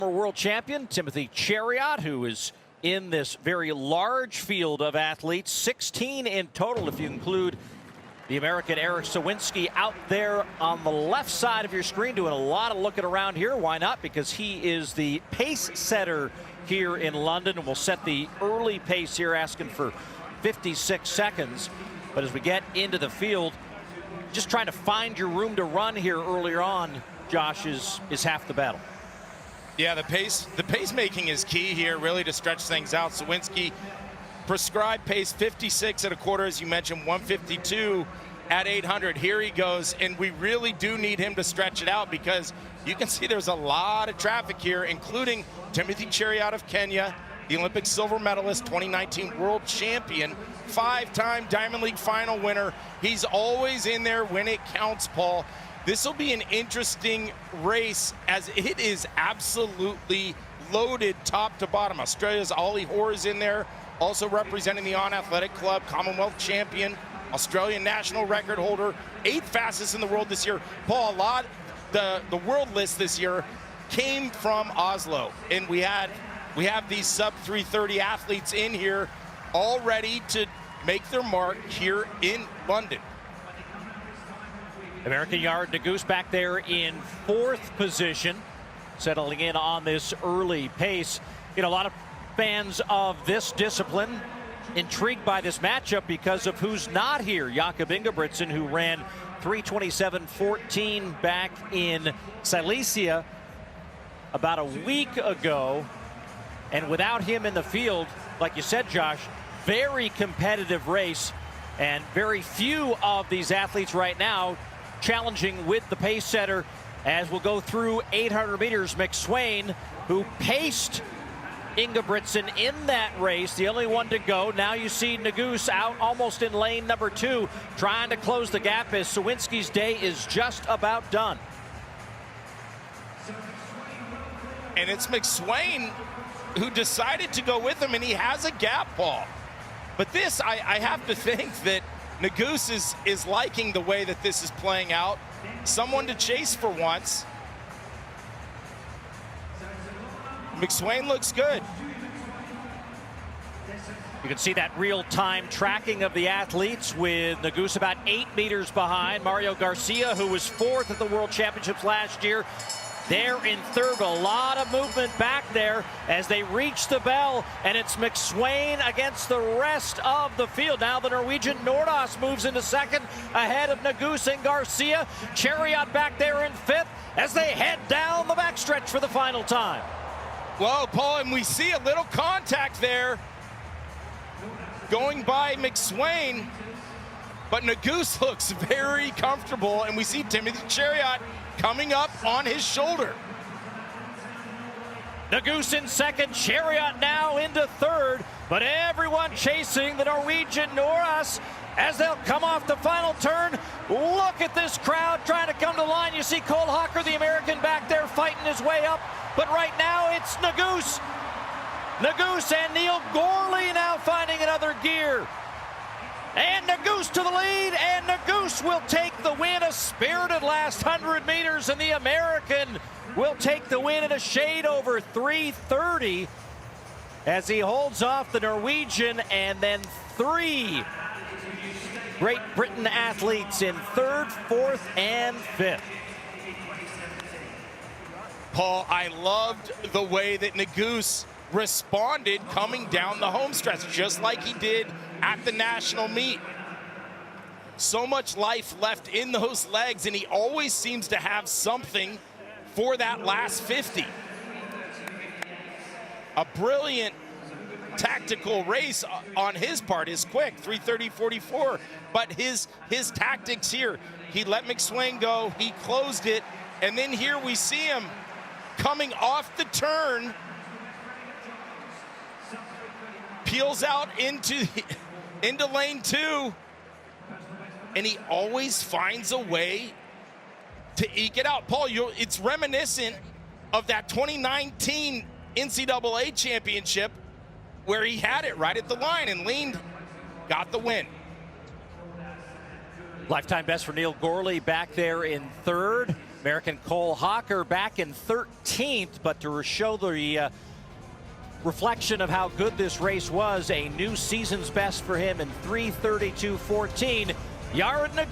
Former world champion Timothy Cheruiyot, who is in this very large field of athletes, 16 in total if you include the American Eric Sawinski out there on the left side of your screen, doing a lot of looking around here. Why not? Because he is the pace setter here in London and will set the early pace here, asking for 56 seconds. But as we get into the field, just trying to find your room to run here earlier on, Josh, is half the battle. Yeah, the pacemaking is key here, really, to stretch things out. Sawinski prescribed pace 56 at a quarter, as you mentioned, 152 at 800. Here he goes, and we really do need him to stretch it out because you can see there's a lot of traffic here, including Timothy Cheruiyot of Kenya, the Olympic silver medalist, 2019 world champion, 5-time Diamond League final winner. He's always in there when it counts, Paul. This will be an interesting race as it is absolutely loaded top to bottom. Australia's Ollie Hoare is in there, also representing the On Athletic Club, Commonwealth champion, Australian national record holder, 8th fastest in the world this year. Paul, the world list this year came from Oslo, and we have these sub 330 athletes in here all ready to make their mark here in London. American Yared Naguse back there in 4th position, settling in on this early pace. You know, a lot of fans of this discipline intrigued by this matchup because of who's not here. Jakob Ingebrigtsen, who ran 3:27.14 back in Silesia about a week ago. And without him in the field, like you said, Josh, very competitive race, and very few of these athletes right now challenging with the pace setter. As we'll go through 800 meters, McSwain, who paced Ingebrigtsen in that race, the only one to go. Now you see Naguse out almost in lane number 2, trying to close the gap as Sawinski's day is just about done. And it's McSwain who decided to go with him, and he has a gap, Paul. But this, I have to think that Naguse is liking the way that this is playing out. Someone to chase for once. McSwain looks good. You can see that real-time tracking of the athletes with Naguse about 8 meters behind. Mario Garcia, who was 4th at the World Championships last year, there in 3rd. A lot of movement back there as they reach the bell, and it's McSwain against the rest of the field. Now the Norwegian Nordås moves into 2nd ahead of Naguse and Garcia. Cheruiyot back there in 5th as they head down the backstretch for the final time. Well, Paul, and we see a little contact there going by McSwain, but Naguse looks very comfortable, and we see Timothy Cheruiyot coming up on his shoulder. Naguse in 2nd, Cheruiyot now into 3rd, but everyone chasing the Norwegian Nordås as they'll come off the final turn. Look at this crowd trying to come to line. You see Cole Hocker, the American, back there fighting his way up, but right now it's Naguse. Naguse and Neil Gourley now finding another gear. And Naguse to the lead, and Naguse will take the win. A spirited last 100 meters, and the American will take the win in a shade over 3:30 as he holds off the Norwegian, and then 3 Great Britain athletes in 3rd, 4th, and 5th. Paul, I loved the way that Naguse responded coming down the home stretch, just like he did at the national meet. So much life left in those legs, and he always seems to have something for that last 50. A brilliant tactical race on his part. Is quick, 3:30.44, but his tactics here, he let McSwain go, he closed it, and then here we see him coming off the turn, peels out into lane 2, and he always finds a way to eke it out. Paul, it's reminiscent of that 2019 NCAA championship where he had it right at the line and leaned, got the win. Lifetime best for Neil Gourley back there in 3rd. American Cole Hawker back in 13th, but to show the reflection of how good this race was, a new season's best for him in 3:32.14. Yared Naguse